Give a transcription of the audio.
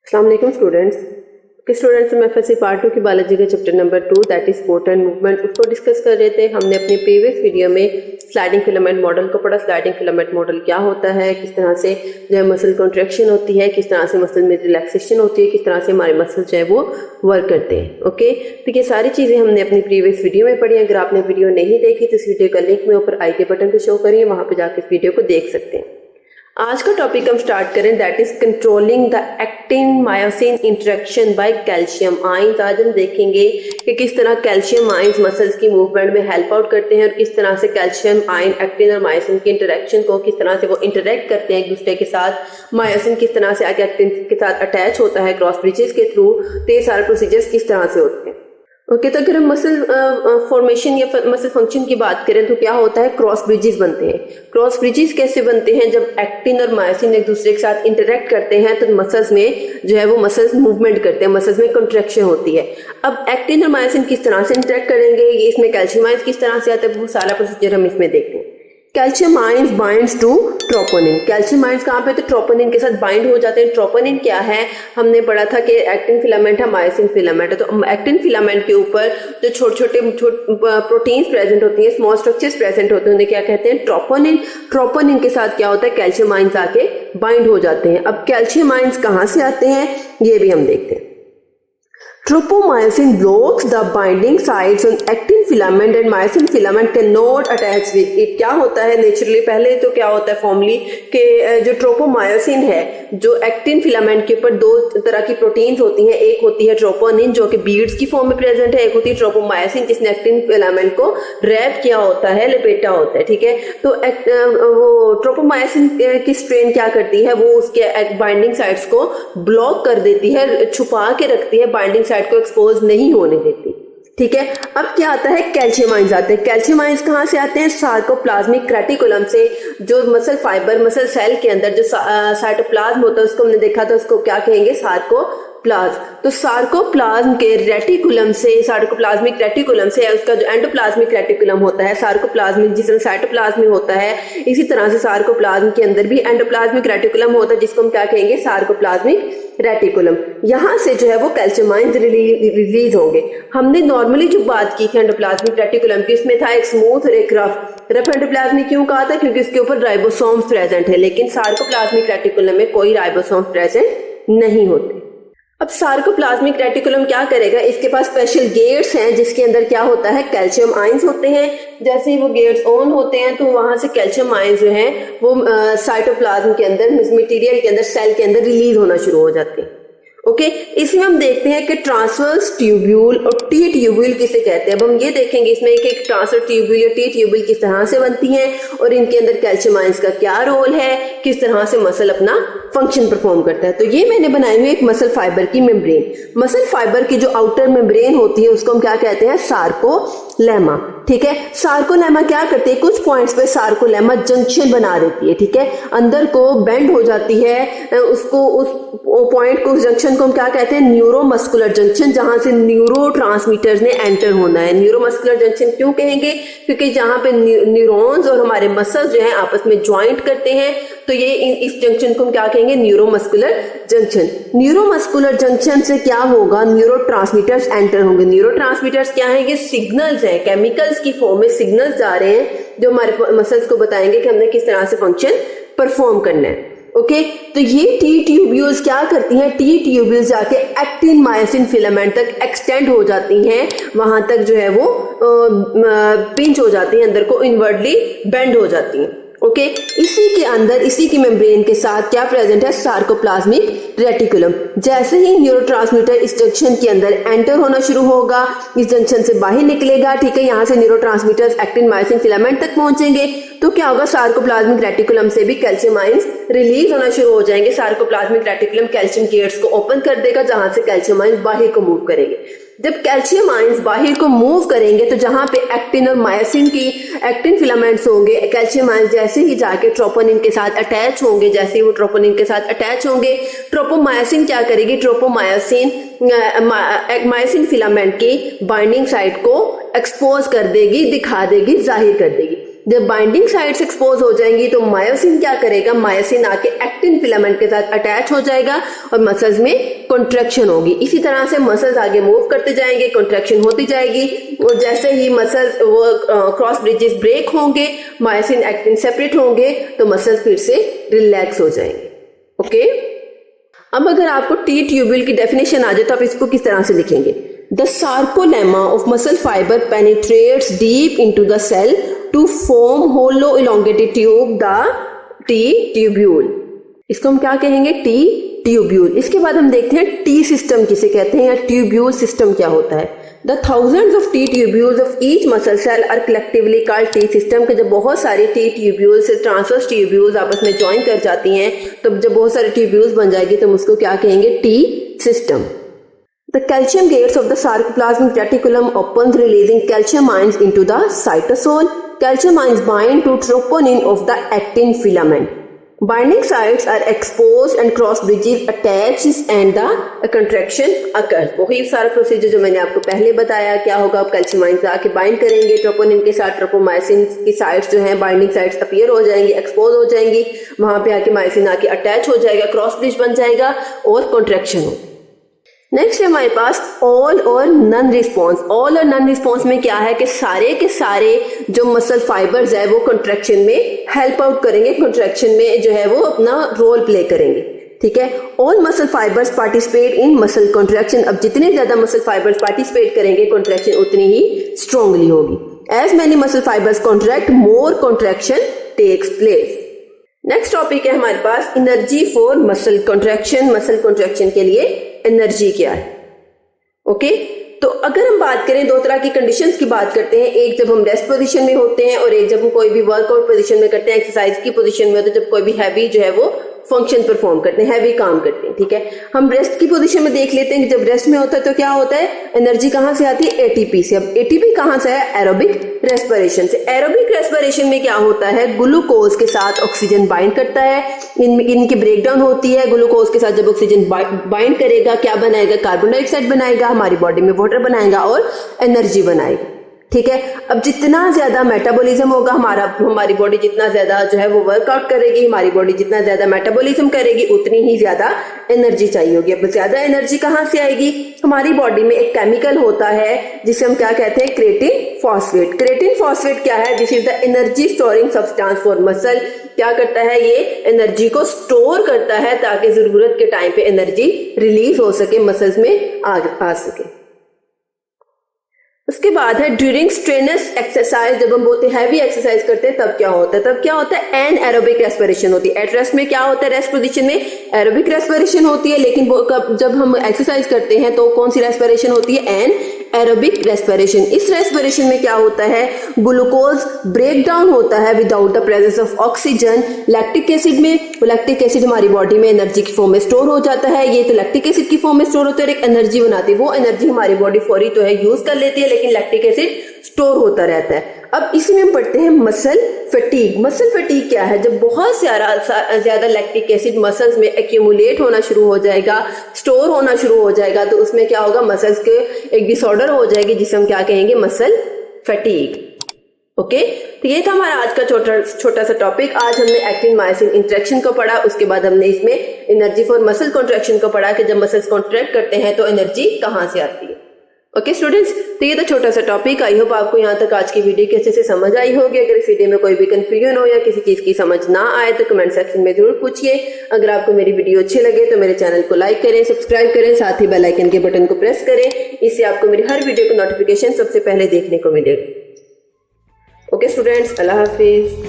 अस्सलाम वालेकुम स्टूडेंट्स हम एफएससी पार्ट 2 की बायोलॉजी के chapter number 2 that is sport and movement उसको डिस्कस कर रहे थे। हमने अपने प्रीवियस वीडियो में स्लाइडिंग फिलामेंट मॉडल को पढ़ा। स्लाइडिंग फिलामेंट मॉडल क्या होता है, किस तरह से जो है मसल कॉन्ट्रैक्शन होती है, किस तरह से मसल में रिलैक्सेशन होती है, किस तरह से हमारे मसल जो है वो वर्क करते हैं। ओके, तो ये सारी चीज़ें हमने अपनी प्रीवियस वीडियो में पढ़ी। अगर आपने वीडियो नहीं देखी तो इस वीडियो का लिंक मैं ऊपर आई के बटन पर शो करिए, वहाँ पर जाकर इस वीडियो को देख सकते हैं। आज का टॉपिक हम स्टार्ट करें that is controlling the actin myosin interaction by calcium ions. आज हम देखेंगे कि किस तरह कैल्शियम आयंस मसल्स की मूवमेंट में हेल्प आउट करते हैं और किस तरह से कैल्शियम आयन एक्टिन और मायोसिन की इंटरेक्शन को किस तरह से वो इंटरेक्ट करते हैं एक दूसरे के साथ। मायोसिन किस तरह से आगे एक्टिन के साथ अटैच होता है क्रॉस ब्रिजेस के थ्रू। तो ये सारे प्रोसीजर्स किस तरह से होते हैं। ओके, तो अगर हम मसल फॉर्मेशन या मसल फंक्शन की बात करें तो क्या होता है, क्रॉस ब्रिजेस बनते हैं। क्रॉस ब्रिजेस कैसे बनते हैं, जब एक्टिन और मायोसिन एक दूसरे के साथ इंटरेक्ट करते हैं तो मसल्स में जो है वो मसल्स मूवमेंट करते हैं, मसल्स में कंट्रैक्शन होती है। अब एक्टिन और मायोसिन किस तरह से इंटरेक्ट करेंगे, ये इसमें कैल्शियम आयंस किस तरह से आता है, वो सारा प्रोसीजर हम इसमें देखते हैं। Calcium ions binds to troponin. Calcium ions कहाँ पे, तो ट्रोपोनिन के साथ बाइंड हो जाते हैं। ट्रोपोनिन क्या है, हमने पढ़ा था कि एक्टिन फिलामेंट है, मायोसिन फिलामेंट है। तो एक्टिन फिलामेंट के ऊपर जो छोटे छोटे प्रोटीन्स प्रेजेंट होती हैं, स्मॉल स्ट्रक्चर्स प्रेजेंट होते हैं, उन्हें क्या कहते हैं, ट्रोपोनिन। ट्रोपोनिन के साथ क्या होता है, कैल्शियम आयंस आके बाइंड हो जाते हैं। अब कैल्शियम आयंस कहाँ से आते हैं ये भी हम देखते हैं। Tropomyosin blocks the binding sites on actin filament and myosin filament cannot attach with it। क्या होता है नेचुरली, पहले तो क्या होता है फॉर्मली कि जो ट्रोपोमायोसिन है, जो एक्टिन फिलामेंट के ऊपर दो तरह की प्रोटीन्स होती हैं। एक होती है ट्रोपोनिन जो कि बीड्स की फॉर्म में प्रेजेंट है, एक होती है ट्रोपोमायोसिन जिसने एक्टिन फिलामेंट को रैप किया होता है, लपेटा होता है। ठीक है, तो वो ट्रोपोमायोसिन की स्ट्रेन क्या करती है, वो उसके बाइंडिंग साइट्स को ब्लॉक कर देती है, छुपा के रखती है, बाइंडिंग साइट को एक्सपोज नहीं होने देती। ठीक है, अब क्या आता है, कैल्शियम आयंस आते हैं। कैल्शियम आयंस कहाँ से आते हैं, सार्कोप्लाज्मिक रेटिकुलम से। जो मसल फाइबर मसल सेल के अंदर जो साइटोप्लाज्म होता है उसको हमने देखा था, उसको क्या कहेंगे, सार्कोप्लाज्म। तो सार्कोप्लाज्म के रेटिकुलम से, सार्कोप्लाज्मिक रेटिकुलम से उसका जो एंडोप्लाज्मिक रेटिकुलम होता है, सार्कोप्लाज्मिक जिस तरह साइटोप्लाज्म में होता है, इसी तरह से सार्कोप्लाज्म के अंदर भी एंडोप्लाज्मिक रेटिकुलम होता है जिसको हम क्या कहेंगे, सार्कोप्लाज्मिक रेटिकुलम। यहाँ से जो है वो कैल्शियम आयंस रिलीज होंगे। हमने नॉर्मली जो बात की थी एंडोप्लाज्मिक रेटिकुलम की, उसमें था एक स्मूथ और एक रफ एंडोप्लाज्मिक। क्यों कहा था, क्योंकि इसके ऊपर राइबोसोम्स प्रेजेंट है, लेकिन सार्कोप्लाज्मिक रेटिकुलम में कोई राइबोसोम्स प्रेजेंट नहीं होते। अब सार्कोप्लाज्मिक रेटिकुलम क्या करेगा, इसके पास स्पेशल गेट्स हैं जिसके अंदर क्या होता है, कैल्शियम आयंस होते हैं। जैसे ही वो गेट्स ऑन होते हैं तो वहां से कैल्शियम आयंस जो हैं वो साइटोप्लाज्म के अंदर, मटेरियल के अंदर, सेल के अंदर रिलीज होना शुरू हो जाते हैं। ओके, इसमें हम देखते हैं कि ट्रांसवर्स ट्यूब्यूल और टी ट्यूब्यूल किसे कहते हैं। अब हम ये देखेंगे इसमें एक ट्रांसवर्स ट्यूब्यूल या टी ट्यूब्यूल किस तरह से बनती हैं और इनके अंदर कैल्शियम आयंस का क्या रोल है, किस तरह से मसल अपना फंक्शन परफॉर्म करता है। तो ये मैंने बनाई हुई एक मसल फाइबर की मेम्ब्रेन। मसल फाइबर की जो आउटर मेम्ब्रेन होती है उसको हम क्या कहते हैं, सार्कोलेमा। ठीक है, सार्कोलेमा क्या करती है, कुछ पॉइंट्स पे सार्कोलेमा जंक्शन बना देती है। ठीक है, अंदर को बेंड हो जाती है, उसको उस पॉइंट को, उस जंक्शन को हम क्या कहते हैं, न्यूरोमस्कुलर जंक्शन, जहां से न्यूरोट्रांसमीटर्स ने एंटर होना है। न्यूरोमस्कुलर जंक्शन क्यों कहेंगे, क्योंकि जहां पे न्यूरॉन्स और हमारे मसल्स जो है आपस में ज्वाइंट करते हैं, तो ये इस जंक्शन को हम क्या कहेंगे, न्यूरोमस्कुलर जंक्शन। न्यूरोमस्कुलर जंक्शन से क्या होगा, न्यूरोट्रांसमीटर्स एंटर होंगे। न्यूरोट्रांसमीटर्स क्या है, ये सिग्नल्स है, केमिकल्स की फॉर्म में सिग्नल्स जा रहे हैं जो हमारे मसल्स को बताएंगे कि हमने किस तरह से फंक्शन परफॉर्म करना है। ओके, तो ये टी ट्यूब्यूल्स क्या करती हैं, टी ट्यूब्यूल्स जाके एक्टिन मायोसिन फिलामेंट तक एक्सटेंड हो जाती हैं, वहां तक जो है वो पिंच हो जाती हैं, अंदर को इनवर्टली बेंड हो जाती हैं। ओके, इसी के अंदर, इसी की मेम्ब्रेन के साथ क्या प्रेजेंट है, सार्कोप्लाज्मिक रेटिकुलम। जैसे ही न्यूरोट्रांसमीटर इस जंक्शन के अंदर एंटर होना शुरू होगा, इस जंक्शन से बाहर निकलेगा। ठीक है, यहाँ से न्यूरोट्रांसमीटर्स एक्टिन मायोसिन फिलामेंट तक पहुंचेंगे तो क्या होगा, सार्कोप्लाज्मिक रेटिकुलम से भी कैल्शियम आयंस रिलीज होना शुरू हो जाएंगे। सार्कोप्लाज्मिक रेटिकुलम कैल्शियम गेट्स को ओपन कर देगा जहां से कैल्शियम आयंस बाहर को मूव करेंगे। जब कैल्शियम आयंस बाहर को मूव करेंगे तो जहां पे एक्टिन और मायोसिन की एक्टिन फिलामेंट्स होंगे, कैल्शियम आयंस जैसे ही जाके ट्रोपोनिन के साथ अटैच होंगे, जैसे ही वो ट्रोपोनिन के साथ अटैच होंगे, ट्रोपोमायोसिन क्या करेगी, ट्रोपोमायोसिन मायोसिन फिलामेंट की बाइंडिंग साइट को एक्सपोज कर देगी, दिखा देगी, जाहिर कर देगी। जब बाइंडिंग साइट्स एक्सपोज हो जाएंगी तो मायोसिन क्या करेगा, मायोसिन आके एक्टिन फिलामेंट के साथ अटैच हो जाएगा और मसल्स में कॉन्ट्रैक्शन होगी। इसी तरह से मसल्स आगे मूव करते जाएंगे, कॉन्ट्रैक्शन होती जाएगी, और जैसे ही मसल्स वो क्रॉस ब्रिजेस ब्रेक होंगे, मायोसिन एक्टिन सेपरेट होंगे, तो मसल्स फिर से रिलैक्स हो जाएंगे। ओके, अब अगर आपको टी ट्यूब्यूल की डेफिनेशन आ जाए तो आप इसको किस तरह से लिखेंगे? The sarcolemma of muscle fibre penetrates deep into the cell to form hollow elongated tube, the T tubule. इसको हम क्या कहेंगे? T tubule. इसके बाद हम देखते हैं टी सिस्टम किसे कहते हैं, या ट्यूब्यूल सिस्टम क्या होता है। The thousands of T tubules of each muscle cell are collectively called T system. के जब बहुत सारी टी ट्यूब्यूल्स, ट्रांसवर्स ट्यूब्यूल्स आपस में ज्वाइन कर जाती हैं, तो जब बहुत सारी ट्यूब्यूल्स बन जाएगी तो हम उसको क्या कहेंगे? T system. The calcium gates of the sarcoplasmic reticulum opens, releasing calcium ions into the cytosol. Calcium ions bind to troponin of the actin filament. Binding sites are exposed and cross bridges attaches and the contraction occurs. वही सारा procedure जो मैंने आपको पहले बताया। क्या होगा? Calcium ions आके बाइंड करेंगे ट्रोपोनिन के साथ, ट्रोपोमाइसिन की साइट्स जो हैं बाइंडिंग साइट्स अपीयर हो जाएंगी, एक्सपोज हो जाएंगी, वहां पे आके माइसिन आके अटैच हो जाएगा, क्रॉस ब्रिज बन जाएगा और कॉन्ट्रैक्शन हो। नेक्स्ट है हमारे पास ऑल और नन रिस्पॉन्स। ऑल और नन रिस्पॉन्स में क्या है कि सारे के सारे जो मसल फाइबर्स है वो कॉन्ट्रैक्शन में हेल्प आउट करेंगे, कॉन्ट्रैक्शन में जो है वो अपना रोल प्ले करेंगे। ठीक है, all muscle fibres participate in muscle contraction. अब जितने ज्यादा मसल फाइबर्स पार्टिसिपेट करेंगे, कॉन्ट्रैक्शन उतनी ही स्ट्रांगली होगी। As many muscle fibres contract, more contraction takes place. Next topic है हमारे पास energy for muscle contraction. Muscle contraction के लिए एनर्जी क्या है? ओके, तो अगर हम बात करें, दो तरह की कंडीशंस की बात करते हैं। एक जब हम रेस्ट पोजीशन में होते हैं, और एक जब हम कोई भी वर्कआउट पोजीशन में करते हैं, एक्सरसाइज की पोजीशन में होते हैं, जब कोई भी हैवी जो है वो फंक्शन परफॉर्म करते हैं, हैवी काम करते हैं। ठीक है, हम रेस्ट की पोजीशन में देख लेते हैं कि जब रेस्ट में होता है तो क्या होता है? एनर्जी कहां से आती है? एटीपी से। अब एटीपी कहां से है? एरोबिक रेस्पिरेशन से। एरोबिक रेस्पिरेशन में क्या होता है? ग्लूकोज के साथ ऑक्सीजन बाइंड करता है, इनकी ब्रेकडाउन होती है। ग्लूकोज के साथ जब ऑक्सीजन बाइंड करेगा, क्या बनाएगा? कार्बन डाइऑक्साइड बनाएगा, हमारी बॉडी में वाटर बनाएगा और एनर्जी बनाएगा। ठीक है, अब जितना ज्यादा मेटाबॉलिज्म होगा हमारी बॉडी जितना ज्यादा जो है वो वर्कआउट करेगी, हमारी बॉडी जितना ज्यादा मेटाबॉलिज्म करेगी, उतनी ही ज्यादा एनर्जी चाहिए होगी। अब ज्यादा एनर्जी कहाँ से आएगी? हमारी बॉडी में एक केमिकल होता है जिसे हम क्या कहते हैं? Creatine phosphate. क्रेटिन फॉस्फेट क्या है? This is the energy storing substance for muscle. क्या करता है? ये एनर्जी को स्टोर करता है ताकि जरूरत के टाइम पे एनर्जी रिलीज हो सके, मसल्स में आ सके। उसके बाद है ड्यूरिंग स्ट्रेनस एक्सरसाइज। जब हम बोलते हैं हैवी एक्सरसाइज करते हैं तब क्या होता है? तब क्या होता है? एन एरोबिक रेस्पिरेशन होती है। एट रेस्ट में क्या होता है? रेस्ट पोजीशन में एरोबिक रेस्पिरेशन होती है, लेकिन जब हम एक्सरसाइज करते हैं तो कौन सी रेस्पिरेशन होती है? Anaerobic respiration. इस रेस्पिरेशन में क्या होता है? ग्लूकोज ब्रेक डाउन होता है without the presence of oxygen lactic acid में। लैक्टिक एसिड हमारी बॉडी में एनर्जी की फॉर्म में स्टोर हो जाता है। ये तो लैक्टिक एसिड की फॉर्म में स्टोर होता है और एक एनर्जी बनाती है। वो एनर्जी हमारी बॉडी फौरी तो है यूज कर लेती है, लेकिन लैक्टिक एसिड स्टोर होता रहता है। अब इसी में हम पढ़ते हैं मसल फटीग। मसल फटीग क्या है? जब बहुत ज्यादा लैक्टिक एसिड मसल्स में एक्यूमुलेट होना शुरू हो जाएगा, स्टोर होना शुरू हो जाएगा, तो उसमें क्या होगा? मसल्स के एक डिसऑर्डर हो जाएगी जिसे हम क्या कहेंगे? Muscle fatigue. ओके, तो ये था हमारा आज का छोटा सा टॉपिक। आज हमने एक्टिन मायोसिन इंटरेक्शन को पढ़ा, उसके बाद हमने इसमें एनर्जी फॉर मसल कॉन्ट्रैक्शन को पढ़ा कि जब मसल्स कॉन्ट्रैक्ट करते हैं तो एनर्जी कहां से आती है। ओके स्टूडेंट्स, तो ये था छोटा सा टॉपिक। आई होप आपको यहाँ तक आज की वीडियो की अच्छे से समझ आई होगी। अगर इस वीडियो में कोई भी कंफ्यूजन हो या किसी चीज की समझ ना आए तो कमेंट सेक्शन में जरूर पूछिए। अगर आपको मेरी वीडियो अच्छी लगे तो मेरे चैनल को लाइक करें, सब्सक्राइब करें, साथ ही बेल आइकन के बटन को प्रेस करें। इससे आपको मेरी हर वीडियो का नोटिफिकेशन सबसे पहले देखने को मिलेगा। ओके स्टूडेंट्स, अल्लाह हाफिज।